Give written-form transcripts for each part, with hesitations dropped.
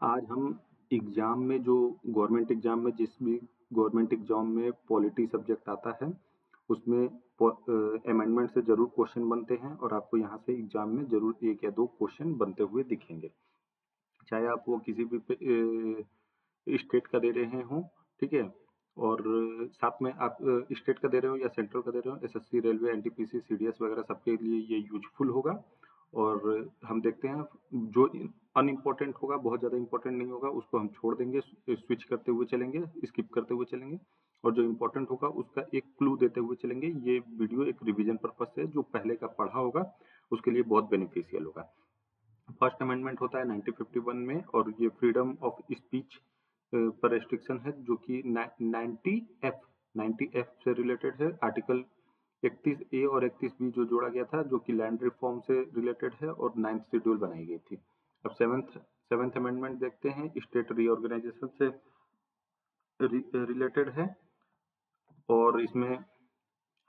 आज हम एग्ज़ाम में जो गवर्नमेंट एग्ज़ाम में जिस भी गवर्नमेंट एग्ज़ाम में पॉलिटी सब्जेक्ट आता है, उसमें अमेंडमेंट से ज़रूर क्वेश्चन बनते हैं और आपको यहाँ से एग्ज़ाम में ज़रूर 1 या 2 क्वेश्चन बनते हुए दिखेंगे। चाहे आप वो किसी भी स्टेट का दे रहे हों, ठीक है? और साथ में आप स्टेट का दे रहे हो या सेंट्रल का दे रहे हो, एसएससी, रेलवे, एनटीपीसी, सीडीएस वगैरह सबके लिए ये यूज़फुल होगा। और हम देखते हैं जो अनइम्पोर्टेंट होगा, बहुत ज़्यादा इम्पोर्टेंट नहीं होगा, उसको हम छोड़ देंगे, स्विच करते हुए चलेंगे, स्किप करते हुए चलेंगे। और जो इम्पोर्टेंट होगा उसका एक क्लू देते हुए चलेंगे। ये वीडियो एक रिवीजन पर्पस से जो पहले का पढ़ा होगा उसके लिए बहुत बेनिफिशियल होगा। फर्स्ट अमेंडमेंट होता है 1951 में और ये फ्रीडम ऑफ स्पीच पर रेस्ट्रिक्शन है जो कि 90 एफ से रिलेटेड है। आर्टिकल 31 ए और 31 बी जो जोड़ा गया था जो कि लैंड रिफॉर्म से रिलेटेड है और 9th शेड्यूल बनाई गई थी। अब सेवेंथ अमेंडमेंट देखते हैं, स्टेट रीऑर्गेनाइजेशन से रिलेटेड है और इसमें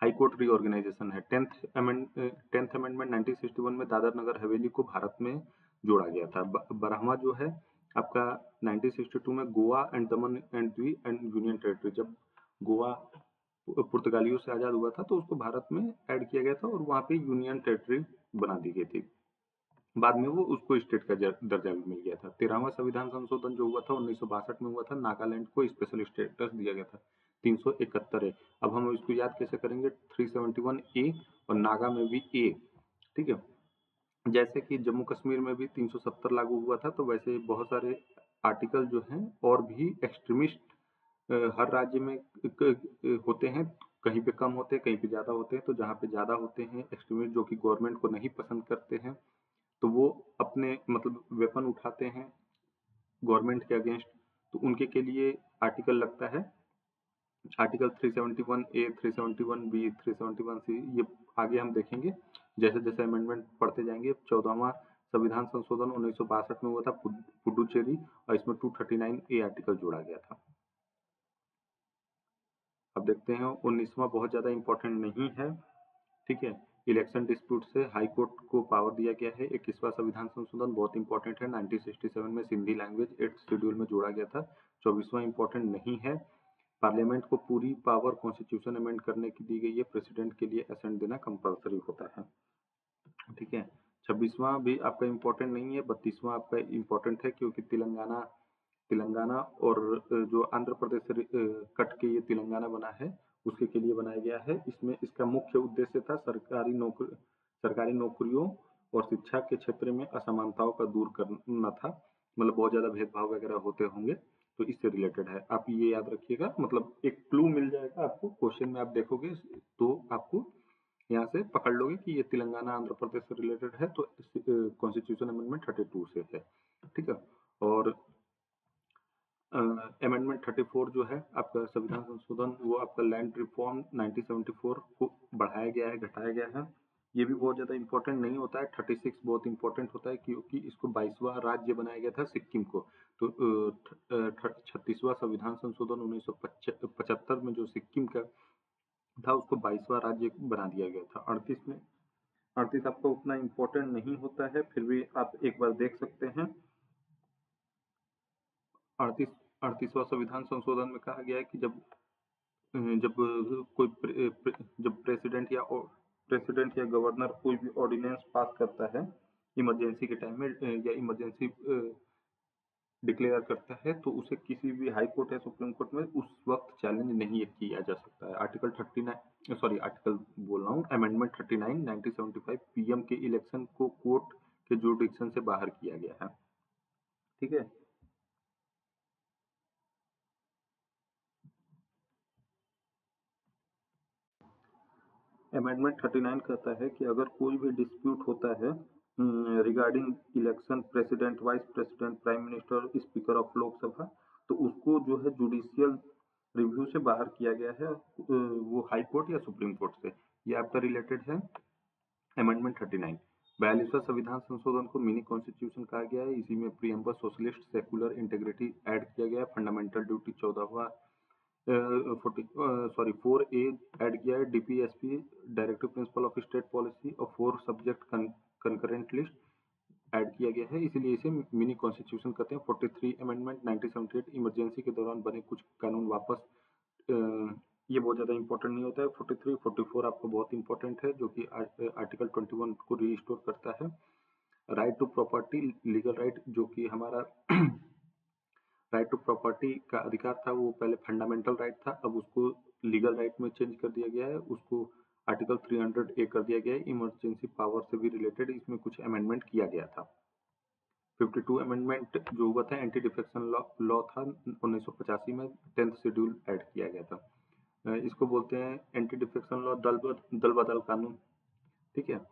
हाई कोर्ट रीऑर्गेनाइजेशन है। टेंथ अमेंडमेंट 1961 में दादर नगर हवेली को भारत में जोड़ा गया था। 12वां जो है आपका 1962 में Goa and Daman and Diu and union territory, जब गोवा पुर्तगालियों से आज़ाद हुआ था तो उसको भारत में ऐड किया गया था और वहाँ पे यूनियन टेरिटरी बना दी गई थी। बाद में वो उसको स्टेट का दर्जा भी मिल गया था। 13वां संविधान संशोधन जो हुआ था 1962 में हुआ था, नागालैंड को स्पेशल स्टेटस दिया गया था। 371 है। अब हम इसको याद कैसे करेंगे, 371 ए और नागा में भी ए, ठीक है। जैसे कि जम्मू कश्मीर में भी 370 लागू हुआ था, तो वैसे बहुत सारे आर्टिकल जो हैं और भी एक्सट्रीमिस्ट हर राज्य में होते हैं। कहीं पे कम होते हैं, कहीं पे ज़्यादा होते हैं। तो जहाँ पे ज़्यादा होते हैं एक्सट्रीमिस्ट जो कि गवर्नमेंट को नहीं पसंद करते हैं, तो वो अपने मतलब वेपन उठाते हैं गवर्नमेंट के अगेंस्ट, तो उनके के लिए आर्टिकल लगता है। आर्टिकल 371 ए, 371 बी, 371 सी, ये आगे हम देखेंगे जैसे जैसे अमेंडमेंट पढ़ते जाएंगे। 14वां संविधान संशोधन 1962 में हुआ था पुडुचेरी और इसमें 239 ए आर्टिकल जोड़ा गया था। अब देखते हैं 19वां बहुत ज़्यादा इंपॉर्टेंट नहीं है, ठीक है। इलेक्शन डिस्प्यूट से हाई कोर्ट को पावर दिया गया है। 21वां संविधान संशोधन बहुत इंपॉर्टेंट है। 1967 में सिंधी लैंग्वेज 8th शेड्यूल में जोड़ा गया था। 24वां इंपॉर्टेंट नहीं है। पार्लियामेंट को पूरी पावर कॉन्स्टिट्यूशन अमेंड करने की दी गई है। प्रेसिडेंट के लिए असेंट देना कंपलसरी होता है, ठीक है। 26वां भी आपका इंपॉर्टेंट नहीं है। 32वां आपका इंपॉर्टेंट है क्योंकि तेलंगाना तेलंगाना और जो आंध्र प्रदेश से कट के ये तेलंगाना बना है उसके के लिए बनाया गया है। इसमें इसका मुख्य उद्देश्य था सरकारी नौकरियों और शिक्षा के क्षेत्र में असमानताओं का दूर करना था। मतलब बहुत ज़्यादा भेदभाव वगैरह होते होंगे, तो इससे रिलेटेड है। आप ये याद रखिएगा, मतलब एक क्लू मिल जाएगा आपको, क्वेश्चन में आप देखोगे तो आपको यहाँ से पकड़ लोगे कि ये तेलंगाना आंध्र प्रदेश से रिलेटेड है, तो कॉन्स्टिट्यूशन अमेंडमेंट 32 से है, ठीक है। और अमेंडमेंट 34 जो है आपका संविधान संशोधन, वो आपका लैंड रिफॉर्म 1974 को बढ़ाया गया है, घटाया गया है। ये भी बहुत ज़्यादा इंपॉर्टेंट नहीं होता है। 36 बहुत इंपॉर्टेंट होता है क्योंकि इसको 22वां राज्य बनाया गया था सिक्किम को। तो 36वां संविधान संशोधन 1975 में जो सिक्किम का था उसको 22वां राज्य बना दिया गया था। 38 आपका उतना इम्पोर्टेंट नहीं होता है, फिर भी आप एक बार देख सकते हैं। 38वां संविधान संशोधन में कहा गया है कि जब प्रेसिडेंट या गवर्नर कोई भी ऑर्डिनेंस पास करता है इमरजेंसी के टाइम में या इमरजेंसी डिक्लेयर करता है, तो उसे किसी भी हाई कोर्ट या सुप्रीम कोर्ट में उस वक्त चैलेंज नहीं किया जा सकता है। आर्टिकल बोल रहा हूँ, अमेंडमेंट 39 1975 पीएम के इलेक्शन को कोर्ट के जुरिडिक्शन से बाहर किया गया है, ठीक है। अमेंडमेंट 39 कहता है कि अगर कोई भी डिस्प्यूट होता है regarding election president, vice president, prime minister, speaker of Lok Sabha, तो उसको जो है जुडिशियल रिव्यू से बाहर किया गया है, वो हाई कोर्ट या सुप्रीम कोर्ट से। ये आपका रिलेटेड है अमेंडमेंट 39। 42वां संविधान संशोधन को मिनी कॉन्स्टिट्यूशन कहा गया है। इसी में preamble socialist secular integrity add किया गया है। फंडामेंटल ड्यूटी 14वां 4A ऐड किया है। DPSP directive principle of state policy और 4 सब्जेक्ट कंकरेंट लिस्ट। ऐड किया गया है, इसीलिए इसे मिनी कॉन्स्टिट्यूशन कहते हैं। 43 अमेंडमेंट 1978 इमरजेंसी के दौरान बने कुछ कानून वापस, ये बहुत ज़्यादा इंपॉर्टेंट नहीं होता है। 43 44 आपको बहुत इंपॉर्टेंट है, जो कि आर्टिकल 21 को रीस्टोर करता है। Right to property, legal right, जो कि हमारा राइट टू प्रॉपर्टी का अधिकार था, वो पहले फंडामेंटल राइट था, अब उसको लीगल राइट में चेंज कर दिया गया है, उसको आर्टिकल 300A कर दिया गया है। इमरजेंसी पावर से भी रिलेटेड इसमें कुछ अमेंडमेंट किया गया था। 52 अमेंडमेंट जो हुआ था एंटी डिफेक्शन लॉ था 1985 में, 10th शेड्यूल ऐड किया गया था। इसको बोलते हैं एंटी डिफेक्शन लॉ, दल बदल कानून, ठीक है।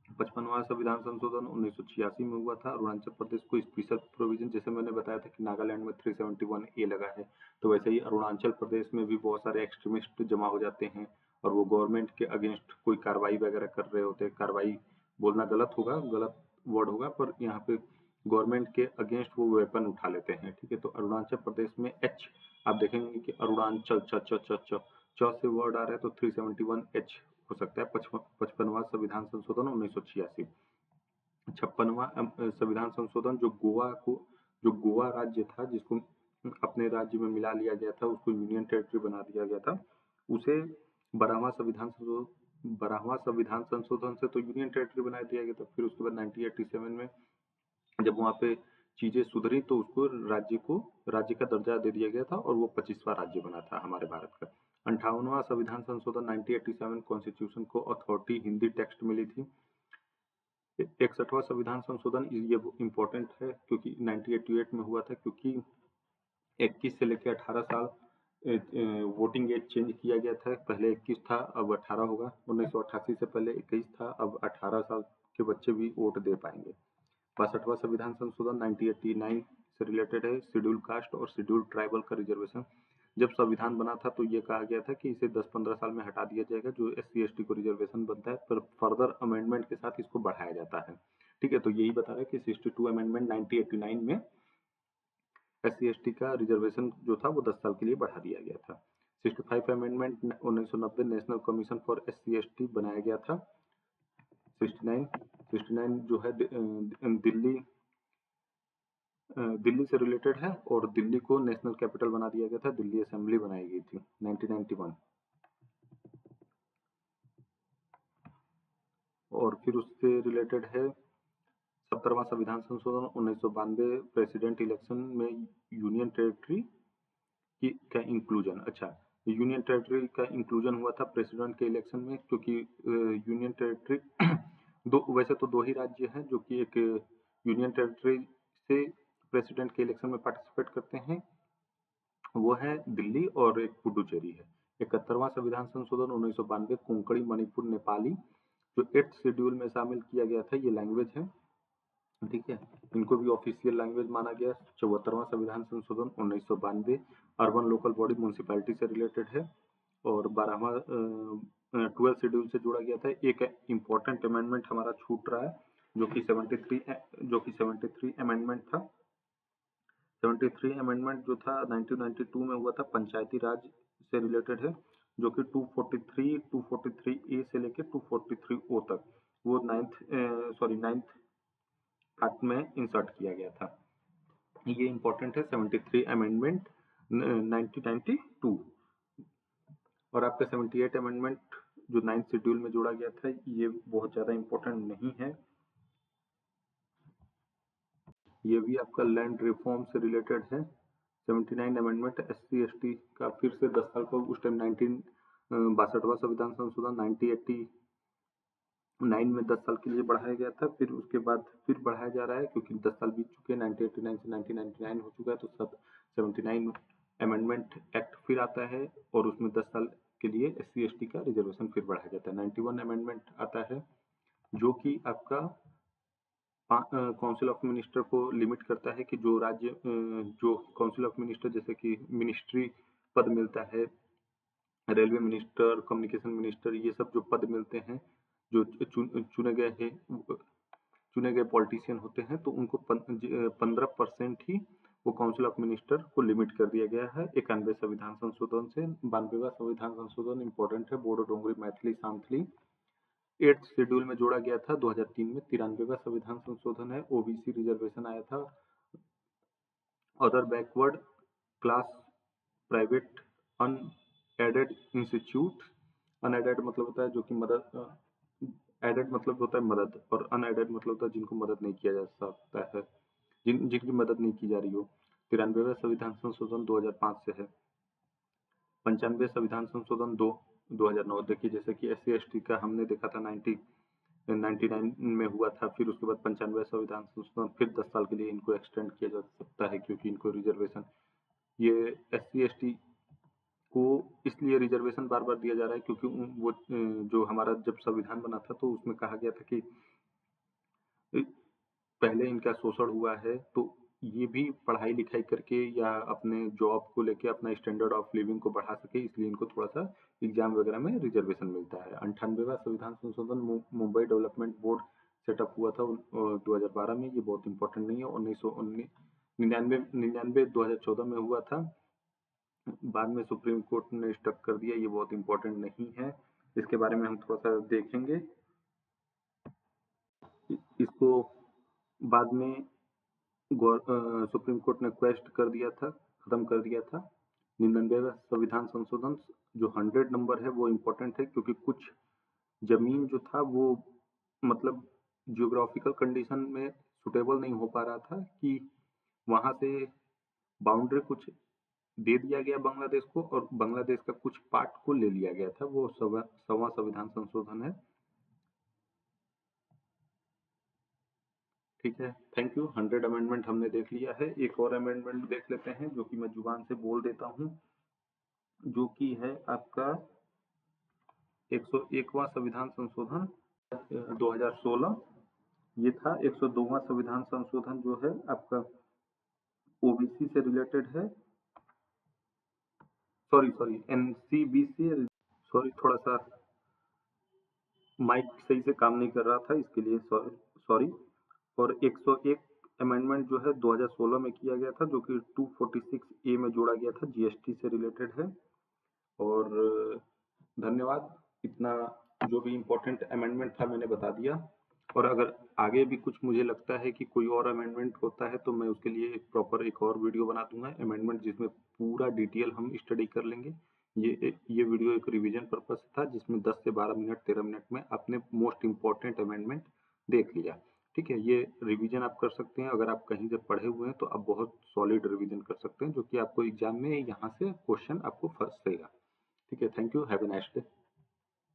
55वां संविधान संशोधन 1986 में हुआ था। अरुणाचल प्रदेश को स्पेशल प्रोविजन, जैसे मैंने बताया था कि नागालैंड में 371A लगा है, तो वैसे ही अरुणाचल प्रदेश में भी बहुत सारे एक्सट्रीमिस्ट जमा हो जाते हैं और वो गवर्नमेंट के अगेंस्ट कोई कार्रवाई वगैरह कर रहे होते हैं। कार्रवाई बोलना गलत होगा, गलत वर्ड होगा, पर यहाँ पे गवर्नमेंट के अगेंस्ट वो वेपन उठा लेते हैं, ठीक है। तो अरुणाचल प्रदेश में एच आप देखेंगे कि अरुणाचल च च च च च से वर्ड आ रहा है, तो 371H हो सकता है। 55वां संविधान संशोधन 1986। 56वां संविधान संशोधन जो गोवा राज्य था, जिसको अपने राज्य में मिला लिया गया था, उसको यूनियन टेरिटरी बना दिया गया था, उसे 12वां संविधान संशोधन से तो यूनियन टेरिटरी बना दिया गया था। फिर उसके बाद 1987 में जब वहाँ पे चीजें सुधरी तो उसको राज्य का दर्जा दे दिया गया था और वो 25वां राज्य बना था हमारे भारत का। 58वां संविधान संशोधन 1987 कॉन्स्टिट्यूशन को अथॉरिटी हिंदी टेक्स्ट मिली थी। 61वां संविधान संशोधन, ये इम्पोर्टेंट है क्योंकि 1988 में हुआ था, क्योंकि 21 से लेकर 18 साल वोटिंग एज चेंज किया गया था। पहले 21 था, अब 18 होगा। 1988 से पहले 21 था, अब 18 साल के बच्चे भी वोट दे पाएंगे। 62वां संविधान संशोधन 1989 से रिलेटेड है, शेड्यूल कास्ट और शेड्यूल ट्राइबल का रिजर्वेशन। जब संविधान बना था तो ये कहा गया था कि इसे 10-15 साल में हटा दिया जाएगा, जो SC/ST को रिजर्वेशन बनता है, पर फर्दर अमेंडमेंट के साथ इसको बढ़ाया जाता है, ठीक है। तो यही बता रहा है कि 62 अमेंडमेंट 1989 में SC/ST का रिजर्वेशन जो था वो 10 साल के लिए बढ़ा दिया गया था। 65 amendment 1990 national commission for SC/ST बनाया गया था। 69 जो है दिल्ली से रिलेटेड है और दिल्ली को नेशनल कैपिटल बना दिया गया था, दिल्ली असेंबली बनाई गई थी 1991। और फिर उससे रिलेटेड है 70वां संविधान संशोधन 1992, प्रेसिडेंट इलेक्शन में यूनियन टेरिटरी का इंक्लूजन। अच्छा, यूनियन टेरिटरी का इंक्लूजन हुआ था प्रेसिडेंट के इलेक्शन में, क्योंकि यूनियन टेरिटरी वैसे तो दो ही राज्य हैं जो कि एक यूनियन टेरिटरी से प्रेसिडेंट के इलेक्शन में पार्टिसिपेट करते हैं, वो है दिल्ली और एक पुडुचेरी है। 71वां संविधान संशोधन 1992, कोंकणी, मणिपुर, नेपाली जो 8th शेड्यूल में शामिल किया गया था, ये लैंग्वेज है, ठीक है, इनको भी ऑफिशियल लैंग्वेज माना गया। 74वां संविधान संशोधन 1992, अर्बन लोकल बॉडी म्यूनसिपैलिटी से रिलेटेड है। और 12वां 12th शेड्यूल से जोड़ा गया था। एक इंपॉर्टेंट अमेंडमेंट हमारा छूट रहा है, जो कि 73 अमेंडमेंट था। 73 अमेंडमेंट जो था 1992 में हुआ था, पंचायती राज से रिलेटेड है, जो कि 243 ए से लेकर 243 ओ तक वो नाइन्थ पार्ट में इंसर्ट किया गया था। ये इंपॉर्टेंट है 73 अमेंडमेंट 1992। और आपका 78 अमेंडमेंट जो 9th शेड्यूल में जोड़ा गया था, ये बहुत ज़्यादा इंपॉर्टेंट नहीं है। ये भी आपका लैंड रिफॉर्म से रिलेटेड है। 79 अमेंडमेंट SC/ST का फिर से 10 साल को, उस टाइम 1962वां संविधान संशोधन 1989 में 10 साल के लिए बढ़ाया गया था। फिर उसके बाद फिर बढ़ाया जा रहा है, क्योंकि 10 साल बीत चुके हैं, 1989 से 1999 हो चुका है, तो 79 अमेंडमेंट एक्ट फिर आता है और उसमें 10 साल के लिए SC/ST का रिजर्वेशन फिर बढ़ाया जाता है। 91 अमेंडमेंट आता है, जो कि आपका काउंसिल ऑफ मिनिस्टर को लिमिट करता है कि जो काउंसिल ऑफ मिनिस्टर, जैसे कि मिनिस्ट्री पद मिलता है, रेलवे मिनिस्टर, कम्युनिकेशन मिनिस्टर, ये सब जो पद मिलते हैं, जो चुने गए पॉलिटिशियन होते हैं, तो उनको 15% ही वो काउंसिल ऑफ मिनिस्टर को लिमिट कर दिया गया है 91 संविधान संशोधन से। 92वां संविधान संशोधन इंपॉर्टेंट है, बोडो, डोंगरी, मैथिली, सांथली 8th शेड्यूल में जोड़ा गया था 2003 में। 93वां संविधान संशोधन है, ओबीसी रिजर्वेशन आया था। Other backward class private unaided institute, unaided मतलब होता है जो कि मदद, एडेड मतलब होता है मदद, और अनएडेड मतलब होता है जिनको मदद नहीं किया जा सकता है, जिनकी मदद नहीं की जा रही हो। 93वां संविधान संशोधन 2005 से है। 95 संविधान संशोधन 2009। देखिए जैसे कि SC/ST का हमने देखा था 99 में हुआ था, फिर उसके बाद 95वां संविधान संशोधन, फिर 10 साल के लिए इनको एक्सटेंड किया जा सकता है क्योंकि इनको रिजर्वेशन, ये SC/ST को इसलिए रिजर्वेशन बार बार दिया जा रहा है क्योंकि वो जो हमारा जब संविधान बना था तो उसमें कहा गया था कि पहले इनका शोषण हुआ है, तो ये भी पढ़ाई लिखाई करके या अपने जॉब को लेके अपना स्टैंडर्ड ऑफ लिविंग को बढ़ा सके, इसलिए इनको थोड़ा सा एग्जाम वगैरह में रिजर्वेशन मिलता है। 98वां संविधान संशोधन मुंबई डेवलपमेंट बोर्ड सेटअप हुआ था 2012 में, ये बहुत इंपॉर्टेंट नहीं है। 1999 2014 में हुआ था, बाद में सुप्रीम कोर्ट ने स्टक कर दिया, ये बहुत इंपॉर्टेंट नहीं है, इसके बारे में हम थोड़ा सा देखेंगे। इसको बाद में सुप्रीम कोर्ट ने क्वेश्चन कर दिया था, खत्म कर दिया था। 99वां संविधान संशोधन जो 100 नंबर है वो इम्पोर्टेंट है क्योंकि कुछ जमीन जो था वो मतलब जियोग्राफिकल कंडीशन में सुटेबल नहीं हो पा रहा था कि वहां से बाउंड्री कुछ दे दिया गया बांग्लादेश को और बांग्लादेश का कुछ पार्ट को ले लिया गया था, वो 100वां संविधान संशोधन है। ठीक है, थैंक यू। 100 अमेंडमेंट हमने देख लिया है। एक और अमेंडमेंट देख लेते हैं जो कि मैं जुबान से बोल देता हूँ, जो कि है आपका 101वां संविधान संशोधन 2016। ये था 102वां संविधान संशोधन जो है आपका ओबीसी से रिलेटेड है, सॉरी एनसीबी से, सॉरी थोड़ा सा माइक सही से काम नहीं कर रहा था, इसके लिए सॉरी। और 101 अमेंडमेंट जो है 2016 में किया गया था, जो कि 246A में जोड़ा गया था, जीएसटी से रिलेटेड है। और धन्यवाद, इतना जो भी इम्पोर्टेंट अमेंडमेंट था मैंने बता दिया। और अगर आगे भी कुछ मुझे लगता है कि कोई और अमेंडमेंट होता है तो मैं उसके लिए एक प्रॉपर एक और वीडियो बना दूंगा अमेंडमेंट, जिसमें पूरा डिटेल हम स्टडी कर लेंगे। ये वीडियो एक रिवीजन पर्पस था जिसमें 10 से 12 मिनट 13 मिनट में आपने मोस्ट इम्पॉर्टेंट अमेंडमेंट देख लिया। ठीक है, ये रिवीजन आप कर सकते हैं, अगर आप कहीं से पढ़े हुए हैं तो आप बहुत सॉलिड रिवीजन कर सकते हैं, जो कि आपको एग्जाम में यहाँ से क्वेश्चन आपको फंसेगा। ठीक है, thank you, have a nice day.